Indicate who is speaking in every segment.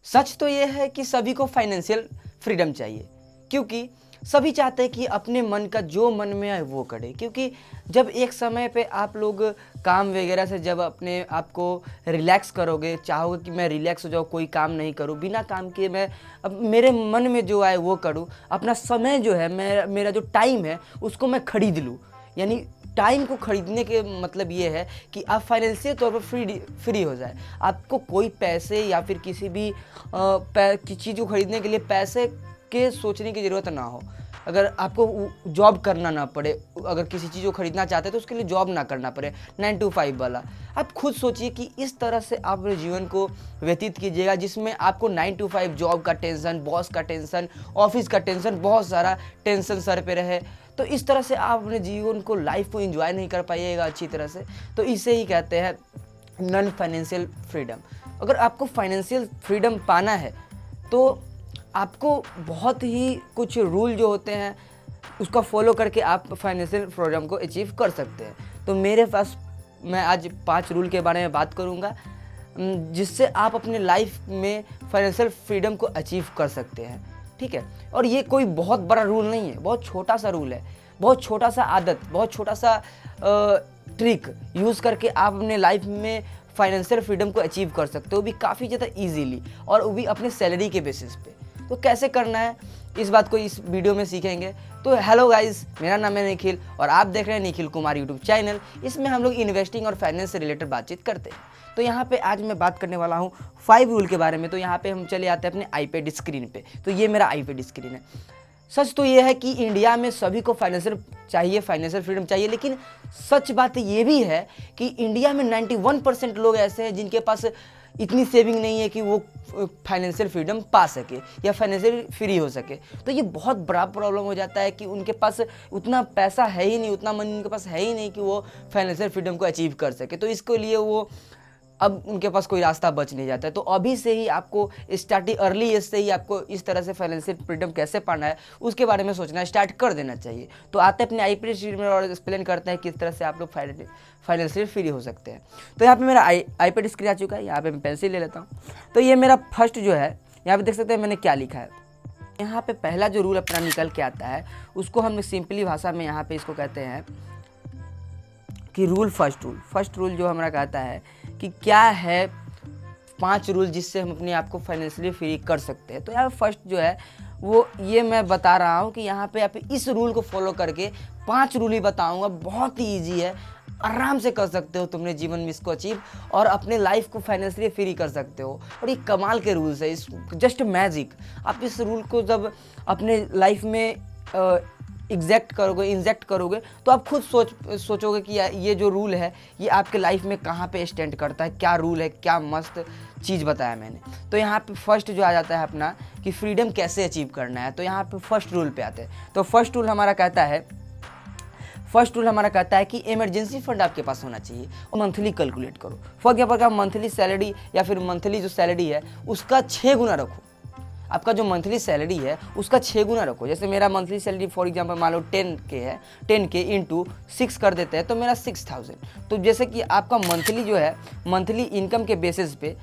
Speaker 1: सच तो ये है कि सभी को फाइनेंशियल फ्रीडम चाहिए, क्योंकि सभी चाहते हैं कि अपने मन का जो मन में आए वो करे। क्योंकि जब एक समय पे आप लोग काम वगैरह से जब अपने आप को रिलैक्स करोगे, चाहोगे कि मैं रिलैक्स हो जाऊँ, कोई काम नहीं करूँ, बिना काम किए मैं अब मेरे मन में जो आए वो करूँ, अपना समय जो है मेरा जो टाइम है उसको मैं खरीद लूँ। यानी टाइम को खरीदने के मतलब ये है कि आप फाइनेंशियल तौर पर फ्री हो जाए। आपको कोई पैसे या फिर किसी भी चीज़ को खरीदने के लिए पैसे के सोचने की ज़रूरत ना हो। अगर आपको जॉब करना ना पड़े, अगर किसी चीज़ को खरीदना चाहते हैं तो उसके लिए जॉब ना करना पड़े 9 to 5 वाला। आप खुद सोचिए कि इस तरह से आप अपने जीवन को व्यतीत कीजिएगा जिसमें आपको 9 to 5 जॉब का टेंशन, बॉस का टेंशन, ऑफिस का टेंशन, बहुत सारा टेंशन सर पे रहे। तो इस तरह से आप अपने जीवन को, लाइफ को एंजॉय नहीं कर पाइएगा अच्छी तरह से। तो इसे ही कहते हैं नॉन फाइनेंशियल फ्रीडम। अगर आपको फाइनेंशियल फ्रीडम पाना है तो आपको बहुत ही कुछ रूल जो होते हैं उसका फॉलो करके आप फाइनेंशियल फ्रीडम को अचीव कर सकते हैं। तो मेरे पास मैं आज 5 रूल के बारे में बात करूंगा जिससे आप अपने लाइफ में फाइनेंशियल फ्रीडम को अचीव कर सकते हैं। ठीक है, और ये कोई बहुत बड़ा रूल नहीं है, बहुत छोटा सा रूल है, बहुत छोटा सा आदत, बहुत छोटा सा ट्रिक यूज़ करके आप अपने लाइफ में फाइनेंशियल फ्रीडम को अचीव कर सकते हो, भी काफ़ी ज़्यादा ईजीली, और वो भी अपने सैलरी के बेसिस पे। तो कैसे करना है इस बात को इस वीडियो में सीखेंगे। तो हेलो गाइस, मेरा नाम है निखिल और आप देख रहे हैं निखिल कुमार यूट्यूब चैनल। इसमें हम लोग इन्वेस्टिंग और फाइनेंस से रिलेटेड बातचीत करते हैं। तो यहाँ पे आज मैं बात करने वाला हूँ 5 रूल के बारे में। तो यहाँ पे हम चले आते हैं अपने आईपैड स्क्रीन पे। तो ये मेरा आईपैड स्क्रीन है। सच तो ये है कि इंडिया में सभी को फाइनेंशियल चाहिए, फाइनेंशियल फ्रीडम चाहिए, लेकिन सच बात ये भी है कि इंडिया में 91% लोग ऐसे हैं जिनके पास इतनी सेविंग नहीं है कि वो फाइनेंशियल फ्रीडम पा सके या फाइनेंशियल फ्री हो सके। तो ये बहुत बड़ा प्रॉब्लम हो जाता है कि उनके पास उतना पैसा है ही नहीं, उतना मनी उनके पास है ही नहीं कि वो फाइनेंशियल फ्रीडम को अचीव कर सके। तो इसके लिए वो अब उनके पास कोई रास्ता बच नहीं जाता है। तो अभी से ही आपको स्टार्टिंग अर्ली एज से ही आपको इस तरह से फाइनेंशियल फ्रीडम कैसे पाना है उसके बारे में सोचना स्टार्ट कर देना चाहिए। तो आते अपने आईपैड स्क्रीन में और एक्सप्लेन करते हैं किस तरह से आप लोग फाइनेंशियल फ्री हो सकते हैं। तो यहाँ पे मेरा आईपैड स्क्रीन आ चुका है। यहाँ पे मैं पेंसिल ले लेता हूँ। तो ये मेरा फर्स्ट जो है, यहाँ पे देख सकते हैं मैंने क्या लिखा है। यहाँ पे पहला जो रूल अपना निकल के आता है उसको हम सिंपली भाषा में यहाँ पे इसको कहते हैं कि फर्स्ट रूल जो हमारा कहता है कि क्या है 5 रूल जिससे हम अपने आप को फाइनेंशियली फ्री कर सकते हैं। तो यहाँ फर्स्ट जो है वो ये मैं बता रहा हूँ कि यहाँ पे आप इस रूल को फॉलो करके 5 रूल ही बताऊँगा, बहुत ही ईजी है, आराम से कर सकते हो तुमने जीवन में इसको अचीव और अपने लाइफ को फाइनेंशियली फ्री कर सकते हो। और ये कमाल के रूल्स है, इस जस्ट मैजिक। आप इस रूल को जब अपने लाइफ में इंजेक्ट करोगे तो आप खुद सोचोगे कि ये जो रूल है ये आपके लाइफ में कहाँ पे स्टैंड करता है, क्या रूल है, क्या मस्त चीज़ बताया मैंने। तो यहाँ पे फर्स्ट जो आ जाता है अपना कि फ्रीडम कैसे अचीव करना है। तो यहाँ पे फर्स्ट रूल पे आते हैं। तो फर्स्ट रूल हमारा कहता है कि इमरजेंसी फंड आपके पास होना चाहिए और मंथली कैलकुलेट करो। फॉर एग्जाम्पल आप मंथली सैलरी या फिर मंथली जो सैलरी है उसका 6 गुना रखो। आपका जो मंथली सैलरी है उसका 6 गुना रखो। जैसे मेरा मंथली सैलरी फॉर एग्जांपल मान लो 10K है, 10K इंटू 6 कर देते हैं तो मेरा 6000। तो जैसे कि आपका मंथली जो है मंथली इनकम के बेसिस पे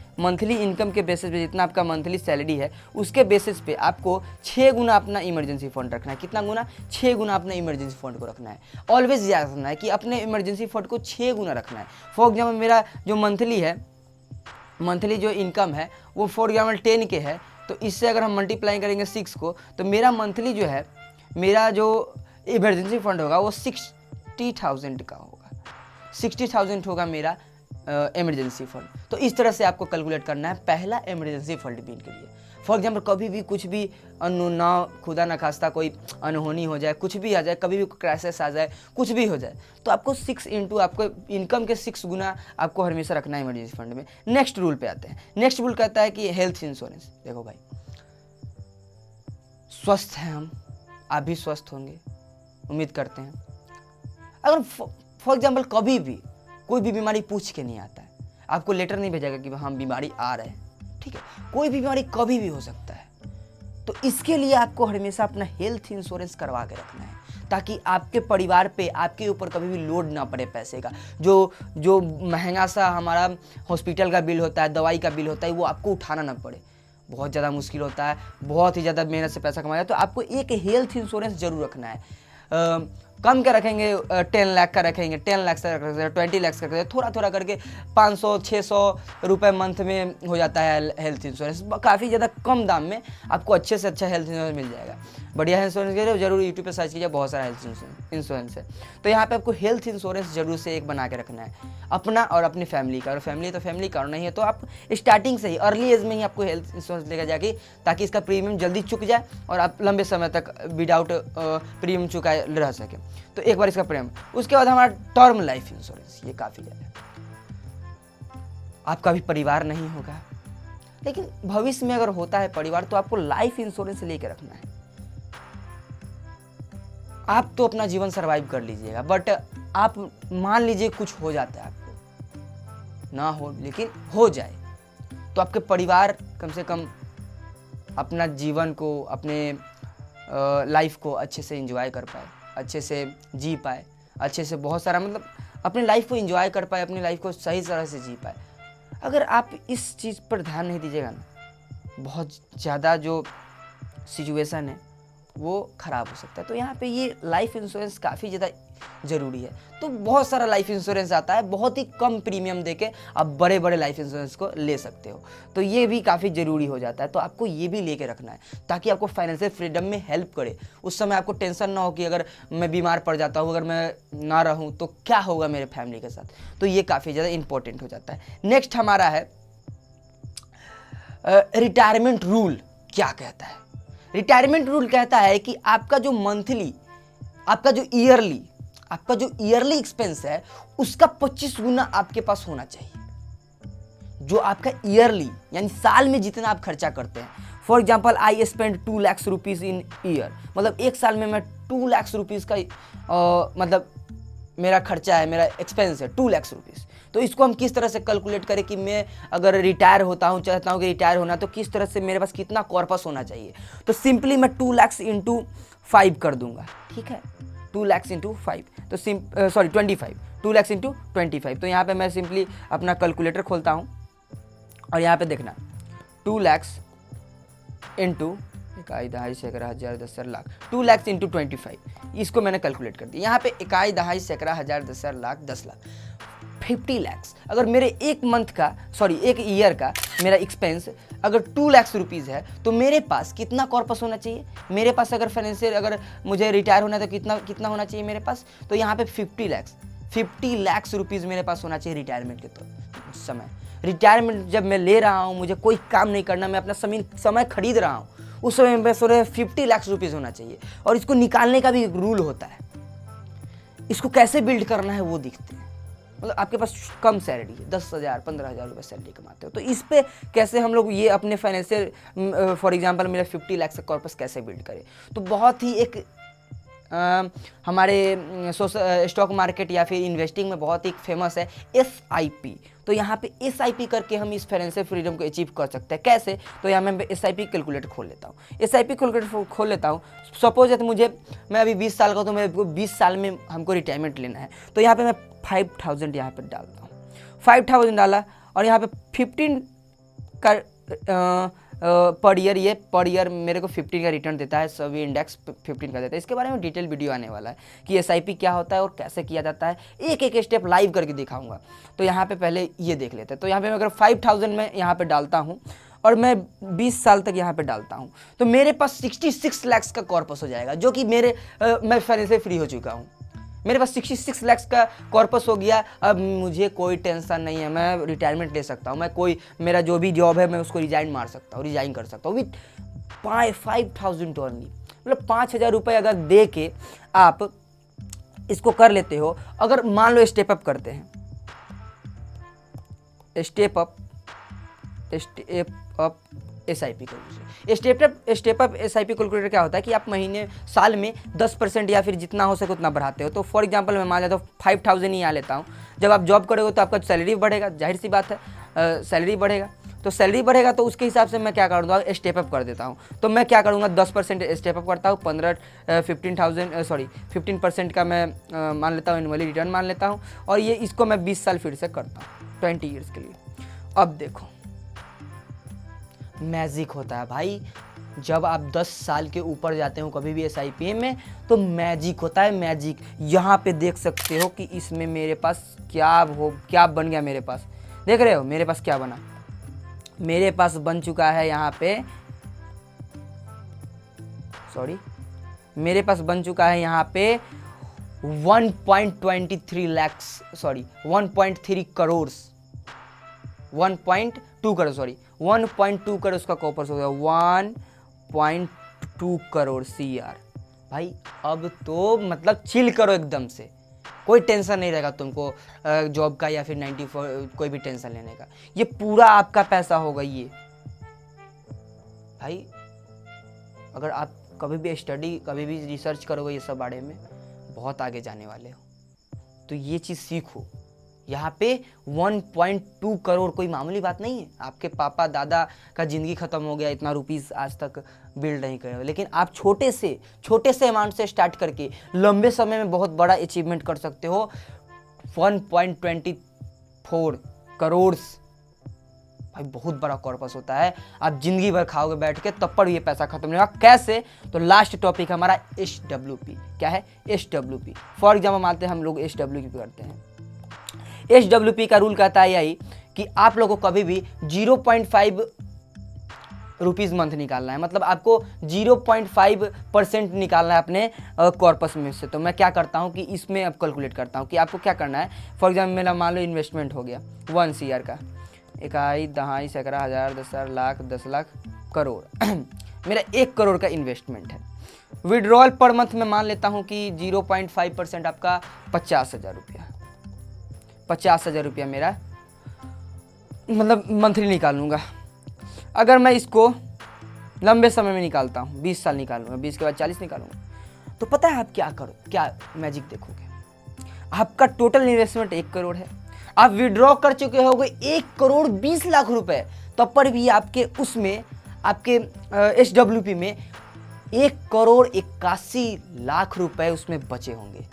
Speaker 1: जितना आपका मंथली सैलरी है उसके बेसिस पे आपको 6 गुना अपना इमरजेंसी फंड रखना है। कितना गुना? 6 गुना अपना इमरजेंसी फंड को रखना है। ऑलवेज याद रखना है कि अपने इमरजेंसी फंड को 6 गुना रखना है। फॉर एग्जाम्पल मेरा जो मंथली जो इनकम है वो फॉर एग्जाम्पल 10K है, तो इससे अगर हम मल्टीप्लाई करेंगे 6 को तो मेरा मंथली जो है, मेरा जो इमरजेंसी फंड होगा वो 60,000 का होगा। 60,000 होगा मेरा इमरजेंसी फंड। तो इस तरह से आपको कैलकुलेट करना है पहला इमरजेंसी फंड भी इनके लिए। फॉर एग्जाम्पल कभी भी कुछ भी खुदा न खास्ता कोई अनहोनी हो जाए, कुछ भी आ जाए, कभी भी क्राइसिस आ जाए, कुछ भी हो जाए, तो आपको 6 इंटू आपको इनकम के 6 गुना आपको हमेशा रखना है इमरजेंसी फंड में। नेक्स्ट रूल पे आते हैं। नेक्स्ट रूल कहता है कि हेल्थ इंश्योरेंस। देखो भाई, स्वस्थ हैं हम, आप भी स्वस्थ होंगे उम्मीद करते हैं। अगर फॉर एग्जाम्पल कभी भी कोई भी बीमारी पूछ के नहीं आता है, आपको लेटर नहीं भेजेगा कि हम बीमारी आ रहे हैं, ठीक है, कोई भी बीमारी कभी भी हो सकता है। तो इसके लिए आपको हमेशा अपना हेल्थ इंश्योरेंस करवा के रखना है ताकि आपके परिवार पे, आपके ऊपर कभी भी लोड ना पड़े पैसे का। जो महंगा सा हमारा हॉस्पिटल का बिल होता है, दवाई का बिल होता है, वो आपको उठाना ना पड़े। बहुत ज़्यादा मुश्किल होता है, बहुत ही ज़्यादा मेहनत से पैसा कमाया, तो आपको एक हेल्थ इंश्योरेंस जरूर रखना है। कम का रखेंगे 10 लाख का रखेंगे, 10 लाख का रखेंगे, 20 लाख का रखेंगे, थोड़ा थोड़ा करके 500-600 रुपये मंथ में हो जाता है हेल्थ इंश्योरेंस। काफ़ी ज़्यादा कम दाम में आपको अच्छे से अच्छा हेल्थ इंश्योरेंस मिल जाएगा। बढ़िया इंश्योरेंस के लिए जरूर यूट्यूब पे सर्च कीजिए, बहुत सारा हेल्थ इंश्योरेंस है। तो यहाँ पे आपको हेल्थ इंश्योरेंस जरूर से एक बना के रखना है, अपना और अपनी फैमिली का। और फैमिली तो फैमिली का नहीं है तो आप स्टार्टिंग से ही अर्ली एज में ही आपको हेल्थ इंश्योरेंस लेकर जाके, ताकि इसका प्रीमियम जल्दी चुक जाए और आप लंबे समय तक विदाउट प्रीमियम चुकाए रह सके। तो एक बार इसका प्रीमियम, उसके बाद हमारा टर्म लाइफ इंश्योरेंस, ये काफ़ी ज़्यादा। आपका भी परिवार नहीं होगा, लेकिन भविष्य में अगर होता है परिवार तो आपको लाइफ इंश्योरेंस लेके रखना है। आप तो अपना जीवन सरवाइव कर लीजिएगा, बट आप मान लीजिए कुछ हो जाता है, आपको ना हो लेकिन हो जाए, तो आपके परिवार कम से कम अपना जीवन को, अपने लाइफ को अच्छे से एंजॉय कर पाए, अच्छे से जी पाए, अच्छे से बहुत सारा मतलब अपनी लाइफ को एंजॉय कर पाए, अपनी लाइफ को सही तरह से जी पाए। अगर आप इस चीज़ पर ध्यान नहीं दीजिएगा ना, बहुत ज़्यादा जो सिचुएशन है वो ख़राब हो सकता है। तो यहाँ पे ये लाइफ इंश्योरेंस काफ़ी ज़्यादा ज़रूरी है। तो बहुत सारा लाइफ इंश्योरेंस आता है, बहुत ही कम प्रीमियम देके आप बड़े बड़े लाइफ इंश्योरेंस को ले सकते हो, तो ये भी काफ़ी ज़रूरी हो जाता है। तो आपको ये भी लेके रखना है ताकि आपको फाइनेंशियल फ्रीडम में हेल्प करे। उस समय आपको टेंशन ना हो कि अगर मैं बीमार पड़ जाता हूँ, अगर मैं ना रहूँ तो क्या होगा मेरे फैमिली के साथ। तो ये काफ़ी ज़्यादा इंपॉर्टेंट हो जाता है। नेक्स्ट हमारा है रिटायरमेंट रूल क्या कहता है। रिटायरमेंट रूल कहता है कि आपका जो मंथली, आपका जो ईयरली एक्सपेंस है उसका 25 गुना आपके पास होना चाहिए। जो आपका ईयरली यानी साल में जितना आप खर्चा करते हैं, for example I spend 2 lakh rupees in year, मतलब एक साल में मैं 2 लाख रुपीज़ का मतलब मेरा खर्चा है, मेरा एक्सपेंस है 2 लाख रुपीज़। तो इसको हम किस तरह से कैलकुलेट करें कि मैं अगर रिटायर होता हूँ, चाहता हूँ कि रिटायर होना, तो किस तरह से मेरे पास कितना कॉर्पस होना चाहिए। तो सिंपली मैं 2 लाख इंटू 5 कर दूंगा, ठीक है, 2 लाख इंटू 5, तो 25, 2 लाख इंटू 25। तो यहाँ पे मैं सिंपली अपना कैलकुलेटर खोलता हूँ और यहाँ पे देखना 2 लाख इंटू 2 लाख इंटू 25, इसको मैंने कैलकुलेट कर दिया। यहाँ पे 10 लाख 50 लाख। अगर मेरे एक ईयर का मेरा एक्सपेंस अगर 2 लाख रुपीज़ है तो मेरे पास कितना कॉर्पस होना चाहिए। मेरे पास अगर फाइनेंशियल, अगर मुझे रिटायर होना है तो कितना होना चाहिए मेरे पास। तो यहाँ पे 50 लाख रुपीज़ मेरे पास होना चाहिए रिटायरमेंट के समय। रिटायरमेंट जब मैं ले रहा हूँ, मुझे कोई काम नहीं करना, मैं अपना समय खरीद रहा हूँ, उस समय में 50 लाख रुपीज़ होना चाहिए। और इसको निकालने का भी एक रूल होता है। इसको कैसे बिल्ड करना है वो दिखते हैं। मतलब आपके पास कम सैलरी है, 10,000 15,000 रुपये सैलरी कमाते हो, तो इस पे कैसे हम लोग ये अपने फाइनेंशियल, फॉर एग्जांपल मेरा 50 लाख का कॉर्पस कैसे बिल्ड करें। तो बहुत ही एक हमारे स्टॉक मार्केट या फिर इन्वेस्टिंग में बहुत ही फेमस है SIP। तो यहाँ पे SIP करके हम इस फाइनेंशियल फ्रीडम को अचीव कर सकते हैं। कैसे? तो यहाँ मैं SIP कैलकुलेटर खोल लेता हूँ। SIP कैलकुलेटर खोल लेता हूँ। सपोज है तो मैं अभी 20 साल का, तो मेरे को 20 साल में हमको रिटायरमेंट लेना है, तो यहाँ पे मैं 5,000 यहाँ पे डालता हूँ। 5,000 डाला और यहाँ पे 15 का पर ईयर मेरे को 15 का रिटर्न देता है। सभी इंडेक्स 15 का देता है। इसके बारे में डिटेल वीडियो आने वाला है कि SIP क्या होता है और कैसे किया जाता है, एक एक स्टेप लाइव करके दिखाऊंगा। तो यहाँ पे पहले ये देख लेते हैं। तो यहाँ पे मैं अगर 5,000 में यहाँ पे डालता हूँ और मैं 20 साल तक यहाँ पे डालता हूँ, तो मेरे पास 66 लाख का कॉर्पस हो जाएगा, जो कि मैं फाइनेंशियल फ्री हो चुका हूँ। मेरे पास 66 लाख का कॉर्पस हो गया। अब मुझे कोई टेंशन नहीं है, मैं रिटायरमेंट ले सकता हूँ। मेरा जो भी जॉब है मैं उसको रिजाइन कर सकता हूँ विथ 5,000 ओनली। मतलब 5,000 रुपये अगर दे के आप इसको कर लेते हो। अगर मान लो स्टेप अप करते हैं, step up SIP calculator. Step up SIP calculator क्या होता है कि आप साल में 10% या फिर जितना हो सके उतना बढ़ाते हो। तो फॉर एग्जांपल मैं मान लेता हूँ 5,000 ही यहाँ लेता हूँ। जब आप जॉब करोगे तो आपका सैलरी बढ़ेगा, जाहिर सी बात है, सैलरी बढ़ेगा। तो सैलरी बढ़ेगा तो उसके हिसाब से मैं क्या करूँगा, स्टेप अप कर देता हूँ। तो मैं क्या करूँगा, 10% स्टेप अप करता हूँ, 15% का मैं मान लेता हूँ एनुअली रिटर्न मान लेता हूँ। और इसको मैं 20 साल फिर से करता हूँ 20 ईयर्स के लिए। अब देखो मैजिक होता है भाई। जब आप 10 साल के ऊपर जाते हो कभी भी SIP में तो मैजिक होता है, मैजिक। यहाँ पे देख सकते हो कि इसमें मेरे पास क्या बन गया। मेरे पास देख रहे हो मेरे पास क्या बना। मेरे पास बन चुका है यहाँ पे, मेरे पास बन चुका है यहाँ पे 1.23 lakhs 1.3 करोड़ 1.2 करोड़ 1.2 करोड़ उसका कॉपर्स हो गया 1.2 करोड़ CR भाई। अब तो मतलब चिल करो एकदम से, कोई टेंशन नहीं रहेगा तुमको जॉब का या फिर 94 कोई भी टेंशन लेने का। ये पूरा आपका पैसा होगा ये भाई। अगर आप कभी भी रिसर्च करोगे ये सब बारे में, बहुत आगे जाने वाले हो। तो ये चीज़ सीखो। यहाँ पे 1.2 करोड़ कोई मामूली बात नहीं है। आपके पापा दादा का ज़िंदगी ख़त्म हो गया, इतना रुपीस आज तक बिल्ड नहीं करे, लेकिन आप छोटे से अमाउंट से स्टार्ट करके लंबे समय में बहुत बड़ा अचीवमेंट कर सकते हो। 1.24 करोड़ भाई बहुत बड़ा कॉर्पस होता है। आप जिंदगी भर खाओगे बैठ के तब पर ये पैसा खत्म नहीं होगा। कैसे? तो लास्ट टॉपिक हमारा SWP। क्या है SWP? फॉर एग्जाम्पल मानते हैं हम लोग SWP करते हैं। SWP का रूल कहता है यही कि आप लोगों को कभी भी 0.5 रुपीज़ मंथ निकालना है। मतलब आपको 0.5% निकालना है अपने कॉर्पस में से। तो मैं क्या करता हूँ कि इसमें अब कैलकुलेट करता हूँ कि आपको क्या करना है। फॉर एग्जाम्पल मेरा मान लो इन्वेस्टमेंट हो गया 1 CR का, इकाई दहाई सैकड़ा हज़ार 10,000 लाख 10 लाख करोड़ मेरा 1 करोड़ का इन्वेस्टमेंट है। विड्रॉल पर मंथ में मान लेता हूँ कि 0.5% आपका 50,000 रुपया, 50,000 रुपया मेरा मतलब मंथली निकालूंगा। अगर मैं इसको लंबे समय में निकालता हूँ, 20 साल निकालूंगा, 20 के बाद 40 निकालूंगा, तो पता है आप क्या करो, क्या मैजिक देखोगे। आपका टोटल इन्वेस्टमेंट 1 करोड़ है, आप विड्रॉ कर चुके होगे 1 करोड़ 20 लाख रुपए, तब पर भी आपके उसमें आपके SWP में 1 करोड़ 81 लाख रुपए उसमें बचे होंगे,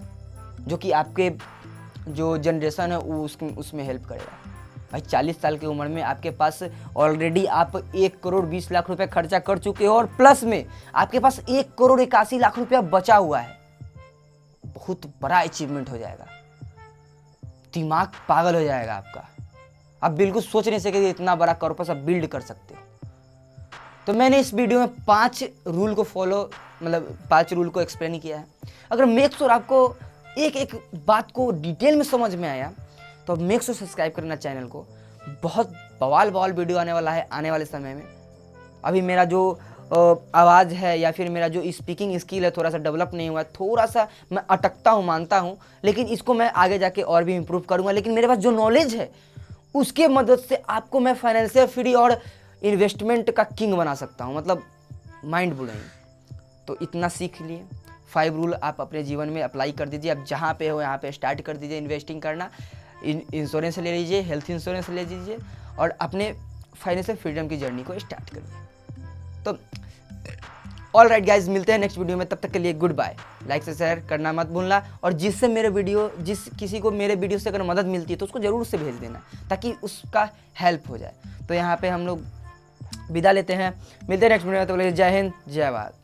Speaker 1: जो कि आपके जो जनरेशन है वो उसमें हेल्प करेगा। भाई 40 साल की उम्र में आपके पास ऑलरेडी आप 1 करोड़ 20 लाख रुपए खर्चा कर चुके हो और प्लस में आपके पास 1 करोड़ 81 लाख रुपया बचा हुआ है। बहुत बड़ा अचीवमेंट हो जाएगा, दिमाग पागल हो जाएगा आपका। आप बिल्कुल सोच नहीं सकते इतना बड़ा कॉर्पस आप बिल्ड कर सकते हो। तो मैंने इस वीडियो में 5 रूल को मतलब 5 रूल को एक्सप्लेन किया है। अगर मेक श्योर आपको एक बात को डिटेल में समझ में आया तो मेक श्योर सब्सक्राइब करना चैनल को। बहुत बवाल वीडियो आने वाला है आने वाले समय में। अभी मेरा जो आवाज़ है या फिर मेरा जो स्पीकिंग स्किल है थोड़ा सा डेवलप नहीं हुआ, थोड़ा सा मैं अटकता हूँ मानता हूँ, लेकिन इसको मैं आगे जाके और भी इम्प्रूव करूँगा। लेकिन मेरे पास जो नॉलेज है उसके मदद से आपको मैं फाइनेंशियल फ्री और इन्वेस्टमेंट का किंग बना सकता हूँ, मतलब माइंड ब्लोइंग। तो इतना सीख लिए। 5 रूल आप अपने जीवन में अप्लाई कर दीजिए। आप जहाँ पे हो यहाँ पे स्टार्ट कर दीजिए इन्वेस्टिंग करना। इंश्योरेंस ले लीजिए, हेल्थ इंश्योरेंस ले लीजिए और अपने फाइनेंशियल फ्रीडम की जर्नी को स्टार्ट करिए। तो ऑल राइट गाइज, मिलते हैं नेक्स्ट वीडियो में। तब तक के लिए गुड बाय। लाइक से शेयर करना मत भूलना और जिस किसी को मेरे वीडियो से अगर मदद मिलती है तो उसको ज़रूर से भेज देना ताकि उसका हेल्प हो जाए। तो यहाँ पे हम लोग विदा लेते हैं, मिलते हैं नेक्स्ट वीडियो में। तो जय हिंद जय भारत।